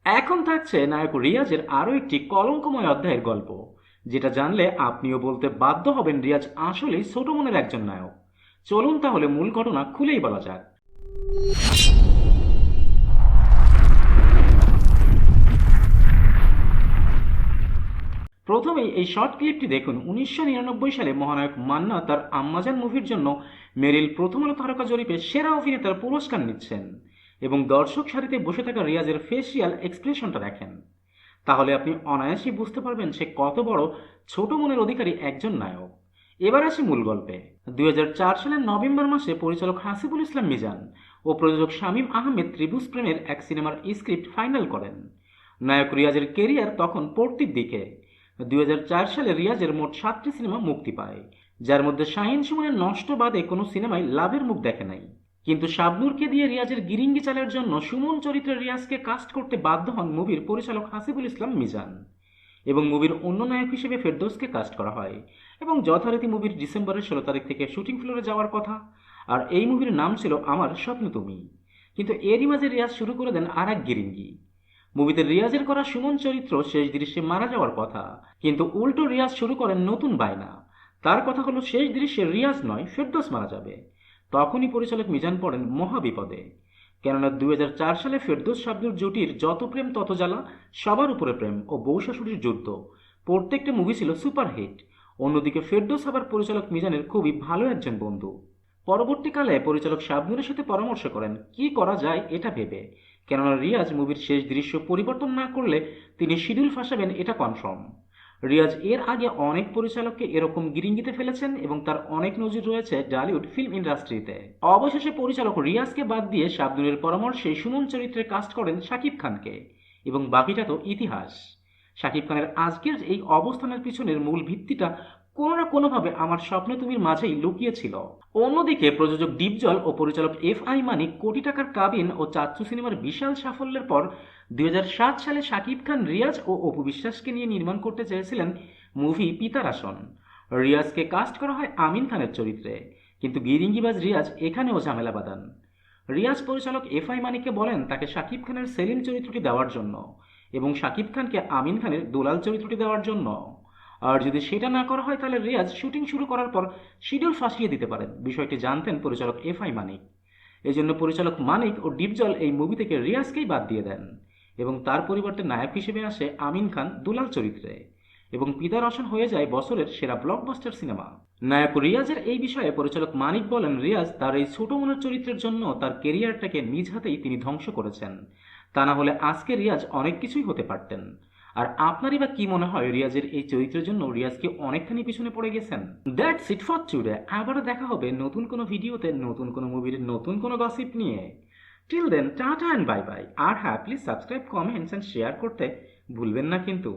এখন থাকছে নায়ক রিয়াজের আরও একটি কলঙ্কময় অধ্যায়ের গল্প, যেটা জানলে আপনিও বলতে বাধ্য হবেন রিয়াজ আসলেই ছোট মনের একজন নায়ক। চলুন তাহলে মূল ঘটনা খুলেই বলা যাক। প্রথমেই এই শর্ট ক্লিপটি দেখুন। 1999 সালে মহানায়ক মান্না তার আম্মাজান মুভির জন্য মেরিল প্রথম আলো তারকা জরিপে সেরা অভিনেতার পুরস্কার নিচ্ছেন, এবং দর্শক সারিতে বসে থাকা রিয়াজের ফেসিয়াল এক্সপ্রেশনটা দেখেন। তাহলে আপনি অনায়াসেই বুঝতে পারবেন সে কত বড় ছোট মনের অধিকারী একজন নায়ক। এবার আসি মূল গল্পে। 2004 সালের নভেম্বর মাসে পরিচালক হাসিবুল ইসলাম মিজান ও প্রযোজক শামীম আহমেদ ত্রিভুজ প্রেমের এক সিনেমার স্ক্রিপ্ট ফাইনাল করেন। নায়ক রিয়াজের কেরিয়ার তখন পড়তির দিকে। 2004 সালে রিয়াজের মোট 7টি সিনেমা মুক্তি পায়, যার মধ্যে শাহিন সুমনের নষ্ট বাদে কোনো সিনেমায় লাভের মুখ দেখে নাই। কিন্তু শাবনূরকে দিয়ে রিয়াজের গিরিঙ্গি চালের জন্য সুমন চরিত্রে রিয়াজকে কাস্ট করতে বাধ্য হন মুভির পরিচালক হাসিবুল ইসলাম মিজান, এবং মুভির অন্য নায়ক হিসেবে ফেরদৌসকে কাস্ট করা হয়। এবং যথারীতি মুভির ডিসেম্বরের 16 তারিখ থেকে শুটিং ফ্লোরে যাওয়ার কথা। আর এই মুভির নাম ছিল আমার স্বপ্ন তুমি। কিন্তু এরই মাঝে রিয়াজ শুরু করে দেন আর এক গিরিঙ্গি। মুভিতে রিয়াজের করা সুমন চরিত্র শেষ দৃশ্যে মারা যাওয়ার কথা, কিন্তু উল্টো রিয়াজ শুরু করেন নতুন বায়না। তার কথা হলো শেষ দৃশ্যে রিয়াজ নয়, ফেরদৌস মারা যাবে। তখনই পরিচালক মিজান পড়েন মহা বিপদে। কেননা 2004 সালে ফেরদৌস শাবনূর জুটির যত প্রেম তত জ্বালা, সবার উপরে প্রেম ও বউ শাশুড়ির যুদ্ধ, প্রত্যেকটা মুভি ছিল সুপারহিট। অন্যদিকে ফেরদৌস আবার পরিচালক মিজানের খুবই ভালো একজন বন্ধু। পরবর্তীকালে পরিচালক শাবনূরের সাথে পরামর্শ করেন কি করা যায় এটা ভেবে, কেননা রিয়াজ মুভির শেষ দৃশ্য পরিবর্তন না করলে তিনি শিডিউল ফাঁসাবেন এটা কনফার্ম। রিয়াজ এর আগে অনেক পরিচালককে এরকম গিরিঙ্গিতে ফেলেছেন এবং তার অনেক নজির রয়েছে টলিউড ফিল্ম ইন্ডাস্ট্রিতে। অবশেষে পরিচালক রিয়াজকে বাদ দিয়ে শাবনূরের পরামর্শে সুমন চরিত্রে কাস্ট করেন শাকিব খানকে, এবং বাকিটা তো ইতিহাস। শাকিব খানের আজকের এই অবস্থানের পিছনের মূল ভিত্তিটা কোনো না কোনোভাবে আমার স্বপ্ন তুমির মাঝেই লুকিয়ে ছিল। অন্যদিকে প্রযোজক ডিপজল ও পরিচালক এফ.আই. মানিক কোটি টাকার কাবিন ও চাচ্চু সিনেমার বিশাল সাফল্যের পর 2007 সালে শাকিব খান, রিয়াজ ও অপু বিশ্বাসকে নিয়ে নির্মাণ করতে চেয়েছিলেন মুভি পিতার আসন। রিয়াজকে কাস্ট করা হয় আমিন খানের চরিত্রে, কিন্তু গিরিঙ্গিবাজ রিয়াজ এখানেও ঝামেলা বাঁধান। রিয়াজ পরিচালক এফ.আই. মানিককে বলেন তাকে শাকিব খানের সেলিম চরিত্রটি দেওয়ার জন্য, এবং শাকিব খানকে আমিন খানের দুলাল চরিত্রটি দেওয়ার জন্য। আর যদি সেটা না করা হয় তাহলে রিয়াজ শুটিং শুরু করার পর শিডিউল ফাঁসিয়ে দিতে পারেন। বিষয়টি জানতেন পরিচালক এফ.আই. মানিক। এই জন্য পরিচালক মানিক ও ডিপজল এই মুভি থেকে রিয়াজকেই বাদ দিয়ে দেন, এবং তার পরিবর্তে নায়ক হিসেবে আসে আমিন খান দুলাল চরিত্রে, এবং পিতার আসন হয়ে যায় বছরের সেরা ব্লকবাস্টার সিনেমা। নায়ক রিয়াজের এই বিষয়ে পরিচালক মানিক বলেন রিয়াজ তার এই ছোট মনের চরিত্রের জন্য তার কেরিয়ারটাকে নিজ হাতেই তিনি ধ্বংস করেছেন। তা না হলে আজকে রিয়াজ অনেক কিছুই হতে পারতেন। আর আপনারই বা কি মনে হয় রিয়াজের এই চরিত্রের জন্য রিয়াজ কি অনেকখানি পিছনে পড়ে গেছেন? That's it for today. আবারও দেখা হবে নতুন কোনো ভিডিওতে, নতুন কোনো মুভির নতুন কোনো গসিপ নিয়ে। Till then tata and bye bye. আর হ্যাঁ, please subscribe, comments and share করতে ভুলবেন না কিন্তু।